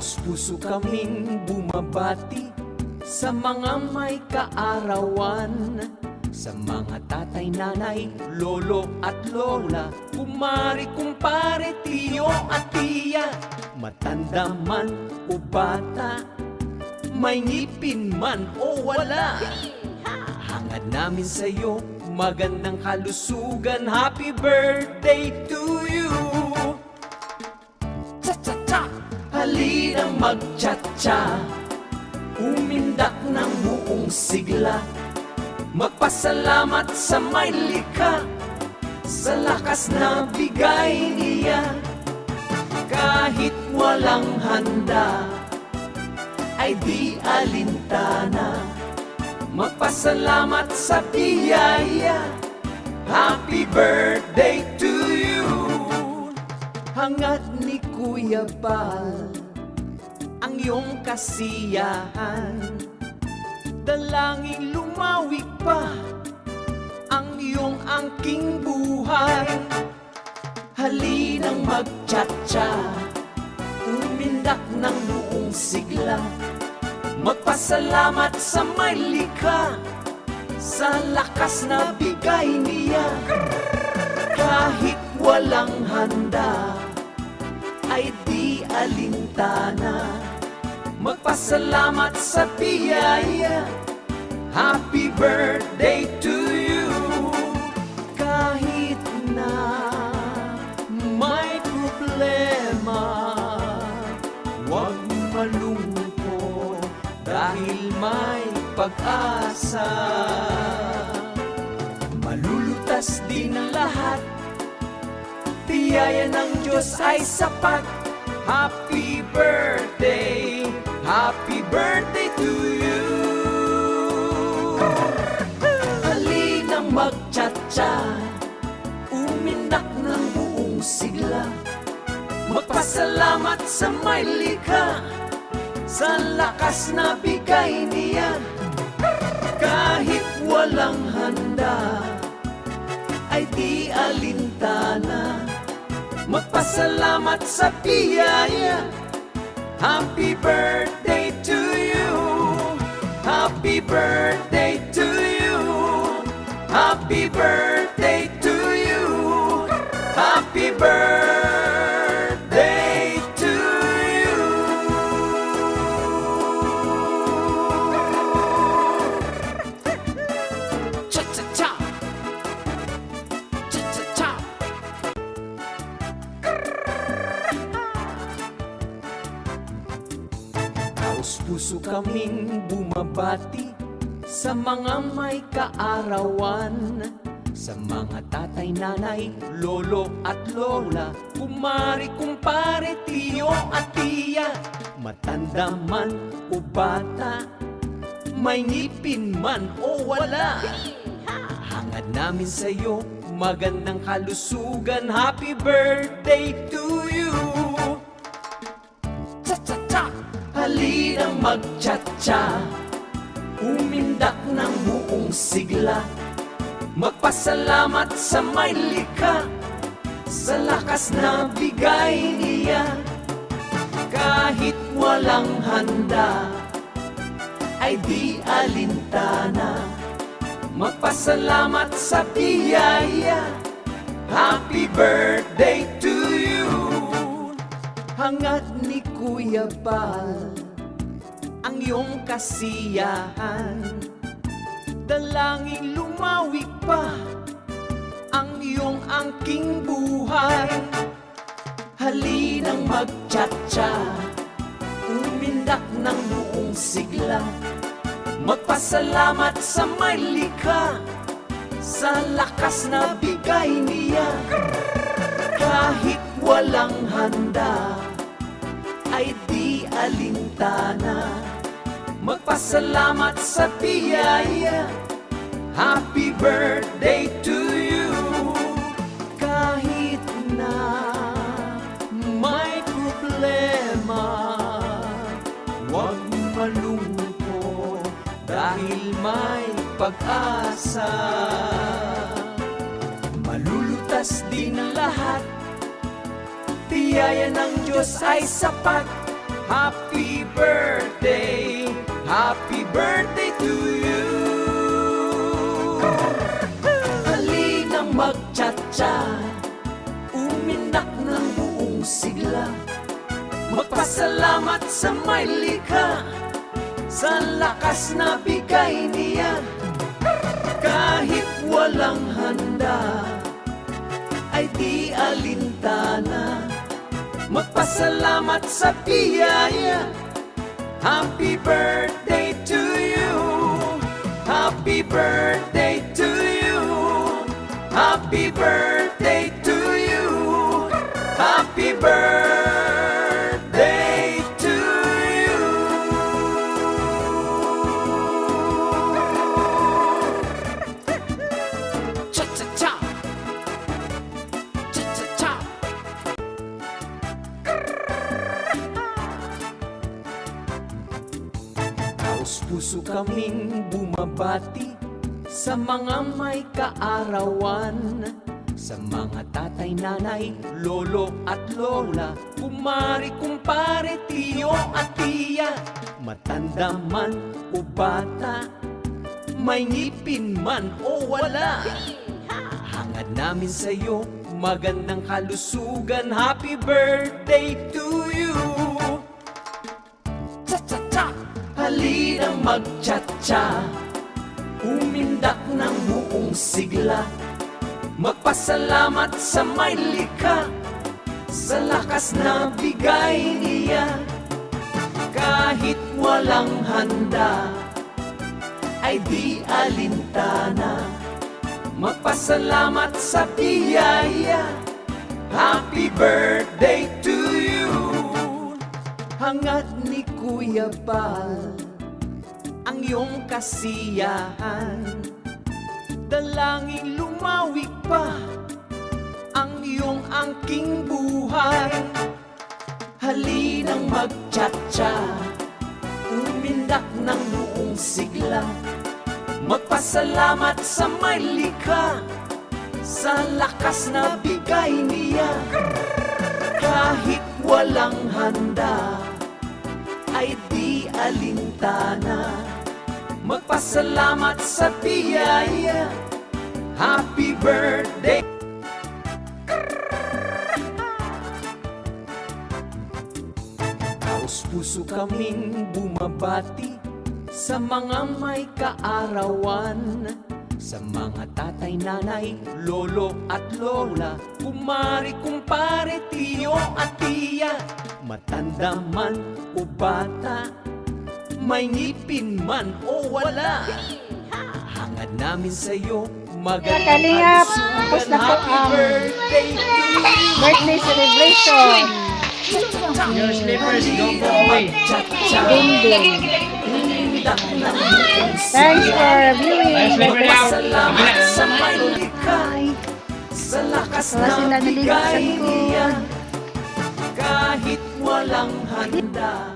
Taos-puso kaming bumabati sa mga may kaarawan, sa mga tatay, nanay, lolo at lola, kumari, kumpare, tiyo at tiya, matanda man o bata, may ngipin man o wala. Hangad namin sa'yo magandang kalusugan. Happy birthday to you. Cha-cha-cha, halina mag-cha-cha, umindak ng buong sigla, magpasalamat sa may likha, sa lakas na bigay niya. Kahit walang handa, ay di alintana, magpasalamat sa biyaya. Happy birthday to you. Hangad ni Kuya Bal ang iyong kasiyahan, dalangin lumawig pa ang iyong angking buhay. Halinang mag-cha-cha, umindak ng buong sigla, magpasalamat sa may likha, sa lakas na bigay niya. Kahit walang handa, ay di alintana, magpasalamat sa biyaya. Happy birthday to you. Kahit na may problema, huwag malungkot dahil may pag-asa. Malulutas din ang lahat, tiyaya ng Diyos ay sapat. Happy birthday, happy birthday to you. Halinang mag-cha-cha, umindak ng buong sigla, magpasalamat sa may likha, sa lakas na bigay niya. Kahit walang handa, ay di alintana, magpasalamat sa biyaya. Happy birthday to you. Happy birthday to you. Happy birthday to you. Happy birthday to you. Cha-cha-cha, cha-cha-cha. Taos-puso kaming bumabati sa mga may kaarawan, sa mga tatay, nanay, lolo at lola, kumari, kumpare, tiyo at tiya, matanda man o bata, may ngipin man o wala. Hangad namin sa'yo magandang kalusugan. Happy birthday to you. Cha-cha-cha, halinang mag-cha-cha, umindak ng buong sigla, magpasalamat sa may likha, sa lakas na bigay niya. Kahit walang handa, ay di alintana, magpasalamat sa biyaya. Happy birthday to you. Hangad ni Kuya Bal ang iyong kasiyahan, dalangin lumawig pa ang iyong angking buhay. Halinang mag-cha-cha, umindak ng buong sigla, magpasalamat sa may likha, sa lakas na bigay niya. Kahit walang handa, ay di alintana, magpasalamat sa biyaya. Happy birthday to you. Kahit na may problema, huwag malungkot dahil may pag-asa. Malulutas din ang lahat, tiyaya ng Diyos ay sapat. happy birthday, happy birthday to you. Halina mag-cha-cha, umindak ng buong sigla, magpasalamat sa may likha, sa lakas na bigay niya. Kahit walang handa, ay di alintana, magpasalamat sa biyaya. Happy birthday to you, happy birthday to you, happy birthday to you, happy birthday to you. Cha-cha-cha, cha-cha-cha. Taos-puso kaming bumabati sa mga may kaarawan, sa mga tatay, nanay, lolo at lola, kumari, kumpare, tiyo at tiya, matanda man o bata, may ngipin man o wala. Hangad namin sa'yo magandang kalusugan. Happy birthday to you. Cha-cha-cha, halina mag-cha-cha, umindak ng buong sigla, magpasalamat sa may likha, sa lakas na bigay niya. Kahit walang handa, ay di alintana, magpasalamat sa biyaya. Happy birthday to you. Hangad ni Kuya Bal ang iyong kasiyahan, dalangin lumawig pa ang iyong angking buhay. Halinang mag-cha-cha, umindak ng buong sigla, magpasalamat sa may likha, sa lakas na bigay niya. Kahit walang handa, ay di alintana, magpasalamat sa biyaya. Happy birthday. Taos-puso kaming bumabati sa mga may kaarawan, sa mga tatay, nanay, lolo at lola, kumari, kumpare, tiyo at tiya, matanda man o bata, may ngipin man o wala. Hangad namin sa'yo magandang Kalingap, tapos kalusugan. na po Happy ang birthday to you. birthday celebration. Your slippers don't go away. Ding-ding. Thanks for viewing. Nice slipper now. Salamat sa may likay, sa lakas Wala sila na naligo sa bigay likod. niya. Kahit walang handa,